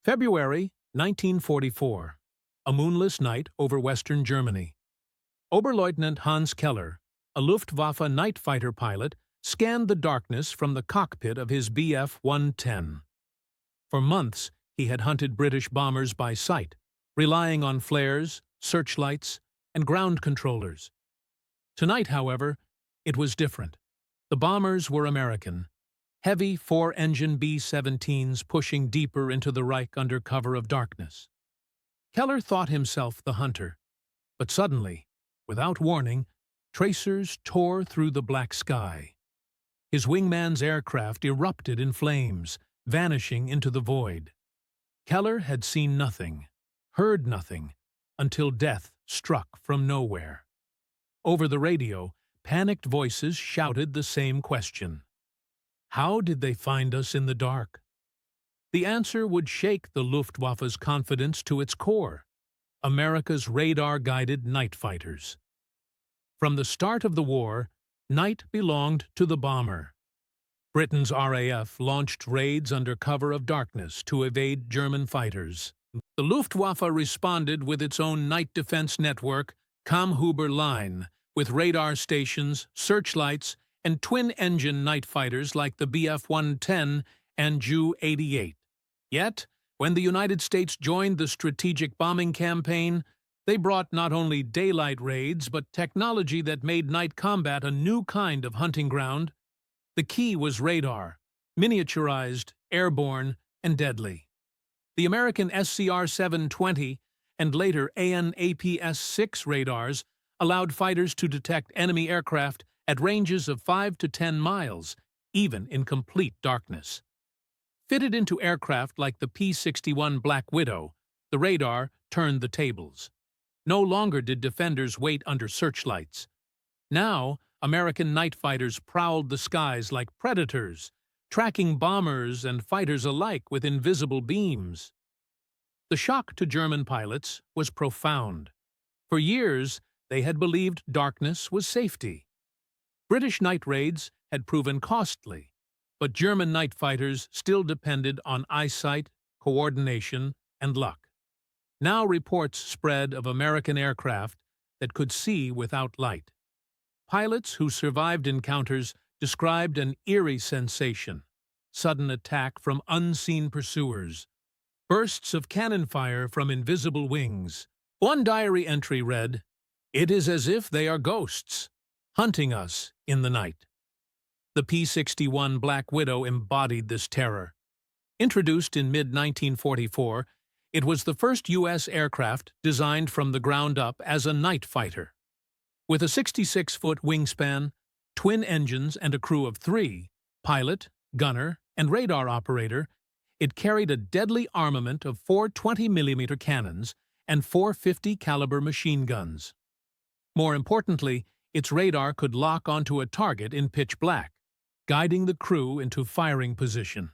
February 1944. A moonless night over western Germany. Oberleutnant Hans Keller, a Luftwaffe night fighter pilot, scanned the darkness from the cockpit of his Bf-110. For months, he had hunted British bombers by sight, relying on flares, searchlights, and ground controllers. Tonight, however, it was different. The bombers were American. Heavy four-engine B-17s pushing deeper into the Reich under cover of darkness. Keller thought himself the hunter, but suddenly, without warning, tracers tore through the black sky. His wingman's aircraft erupted in flames, vanishing into the void. Keller had seen nothing, heard nothing, until death struck from nowhere. Over the radio, panicked voices shouted the same question. How did they find us in the dark? The answer would shake the Luftwaffe's confidence to its core. America's radar-guided night fighters. From the start of the war, night belonged to the bomber. Britain's RAF launched raids under cover of darkness to evade German fighters. The Luftwaffe responded with its own night defense network, Kammhuber Line, with radar stations, searchlights, and twin-engine night fighters like the Bf-110 and Ju-88. Yet, when the United States joined the strategic bombing campaign, they brought not only daylight raids but technology that made night combat a new kind of hunting ground. The key was radar, miniaturized, airborne, and deadly. The American SCR-720 and later AN/APS-6 radars allowed fighters to detect enemy aircraft at ranges of 5 to 10 miles, even in complete darkness. Fitted into aircraft like the P-61 Black Widow, the radar turned the tables. No longer did defenders wait under searchlights. Now, American night fighters prowled the skies like predators, tracking bombers and fighters alike with invisible beams. The shock to German pilots was profound. For years, they had believed darkness was safety. British night raids had proven costly, but German night fighters still depended on eyesight, coordination, and luck. Now reports spread of American aircraft that could see without light. Pilots who survived encounters described an eerie sensation, sudden attack from unseen pursuers, bursts of cannon fire from invisible wings. One diary entry read, "It is as if they are ghosts, hunting us in the night." The P-61 Black Widow embodied this terror. Introduced in mid-1944, it was the first U.S. aircraft designed from the ground up as a night fighter. With a 66-foot wingspan, twin engines and a crew of 3, pilot, gunner, and radar operator, it carried a deadly armament of 4 20mm cannons and 4 50-caliber machine guns. More importantly, its radar could lock onto a target in pitch black, guiding the crew into firing position.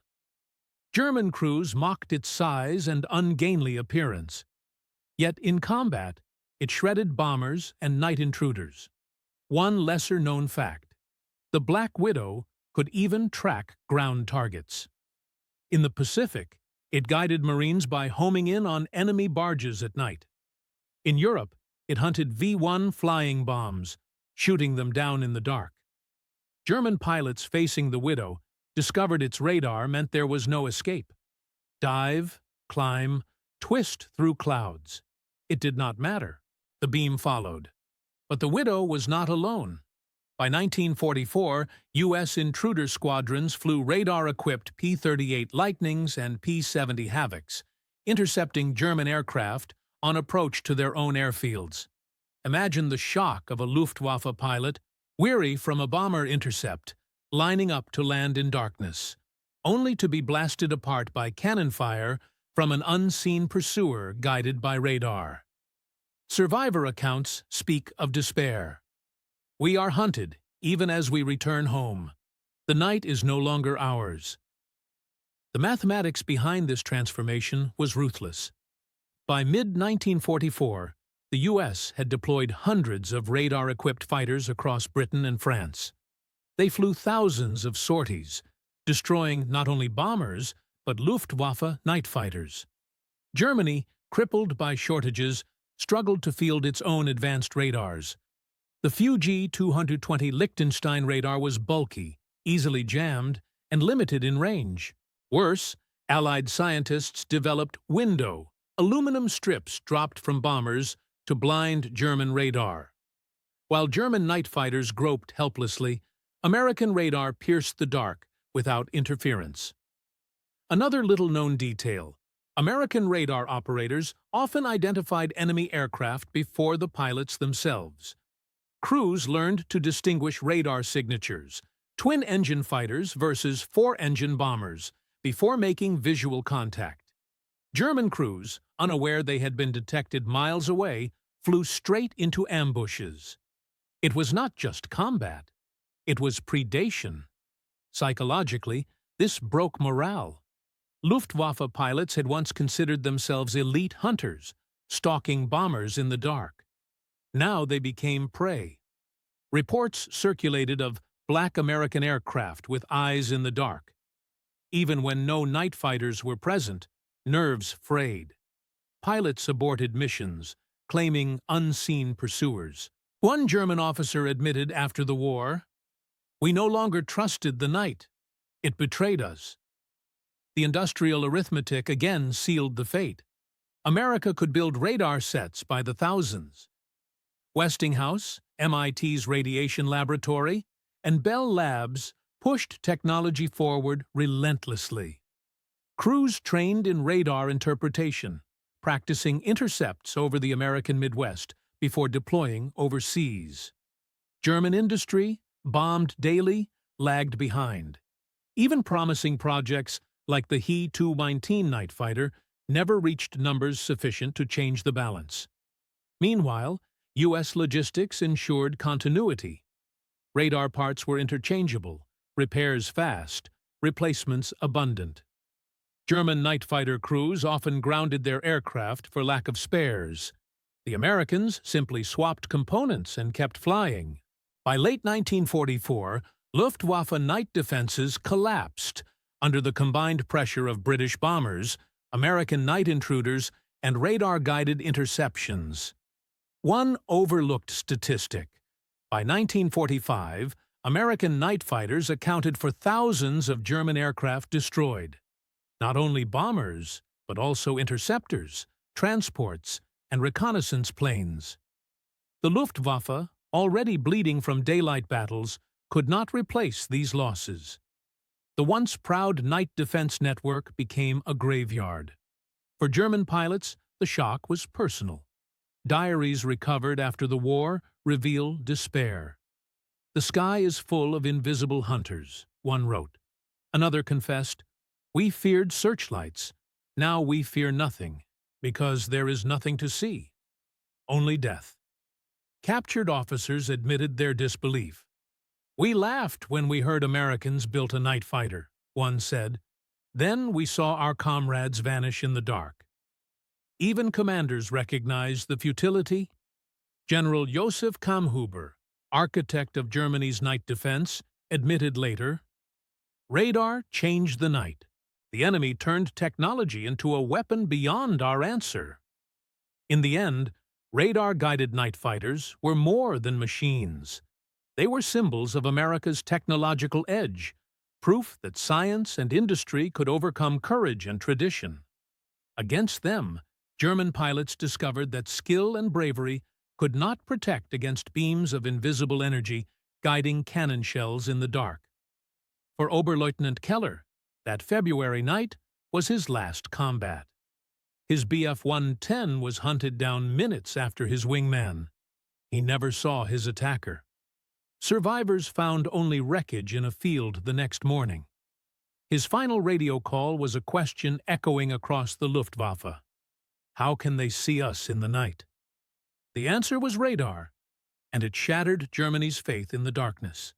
German crews mocked its size and ungainly appearance. Yet in combat, it shredded bombers and night intruders. One lesser-known fact: the Black Widow could even track ground targets. In the Pacific, it guided Marines by homing in on enemy barges at night. In Europe, it hunted V-1 flying bombs, shooting them down in the dark. German pilots facing the Widow discovered its radar meant there was no escape. Dive, climb, twist through clouds. It did not matter. The beam followed. But the Widow was not alone. By 1944, U.S. intruder squadrons flew radar-equipped P-38 Lightnings and P-70 Havocs, intercepting German aircraft on approach to their own airfields. Imagine the shock of a Luftwaffe pilot, weary from a bomber intercept, lining up to land in darkness, only to be blasted apart by cannon fire from an unseen pursuer guided by radar. Survivor accounts speak of despair. We are hunted, even as we return home. The night is no longer ours. The mathematics behind this transformation was ruthless. By mid-1944, the U.S. had deployed hundreds of radar-equipped fighters across Britain and France. They flew thousands of sorties, destroying not only bombers, but Luftwaffe night fighters. Germany, crippled by shortages, struggled to field its own advanced radars. The Fuji-220 Liechtenstein radar was bulky, easily jammed, and limited in range. Worse, Allied scientists developed window, aluminum strips dropped from bombers to blind German radar. While German night fighters groped helplessly, American radar pierced the dark without interference. Another little-known detail: American radar operators often identified enemy aircraft before the pilots themselves. Crews learned to distinguish radar signatures, twin-engine fighters versus four-engine bombers, before making visual contact. German crews, unaware they had been detected miles away, flew straight into ambushes. It was not just combat. It was predation. Psychologically, this broke morale. Luftwaffe pilots had once considered themselves elite hunters, stalking bombers in the dark. Now they became prey. Reports circulated of black American aircraft with eyes in the dark. Even when no night fighters were present, nerves frayed. Pilots aborted missions, claiming unseen pursuers. One German officer admitted after the war, "We no longer trusted the night. It betrayed us." The industrial arithmetic again sealed the fate. America could build radar sets by the thousands. Westinghouse, MIT's radiation laboratory, and Bell Labs pushed technology forward relentlessly. Crews trained in radar interpretation, practicing intercepts over the American Midwest before deploying overseas. German industry, bombed daily, lagged behind. Even promising projects like the He-219 night fighter never reached numbers sufficient to change the balance. Meanwhile, U.S. logistics ensured continuity. Radar parts were interchangeable, repairs fast, replacements abundant. German night fighter crews often grounded their aircraft for lack of spares. The Americans simply swapped components and kept flying. By late 1944, Luftwaffe night defenses collapsed under the combined pressure of British bombers, American night intruders, and radar-guided interceptions. One overlooked statistic: by 1945, American night fighters accounted for thousands of German aircraft destroyed. Not only bombers, but also interceptors, transports, and reconnaissance planes. The Luftwaffe, already bleeding from daylight battles, could not replace these losses. The once proud night defense network became a graveyard. For German pilots, the shock was personal. Diaries recovered after the war reveal despair. "The sky is full of invisible hunters," one wrote. Another confessed, "We feared searchlights. Now we fear nothing, because there is nothing to see. Only death." Captured officers admitted their disbelief. "We laughed when we heard Americans built a night fighter," one said. "Then we saw our comrades vanish in the dark." Even commanders recognized the futility. General Josef Kammhuber, architect of Germany's night defense, admitted later, "Radar changed the night. The enemy turned technology into a weapon beyond our answer." In the end, radar-guided night fighters were more than machines. They were symbols of America's technological edge, proof that science and industry could overcome courage and tradition. Against them, German pilots discovered that skill and bravery could not protect against beams of invisible energy guiding cannon shells in the dark. For Oberleutnant Keller, that February night was his last combat. His Bf-110 was hunted down minutes after his wingman. He never saw his attacker. Survivors found only wreckage in a field the next morning. His final radio call was a question echoing across the Luftwaffe. How can they see us in the night? The answer was radar, and it shattered Germany's faith in the darkness.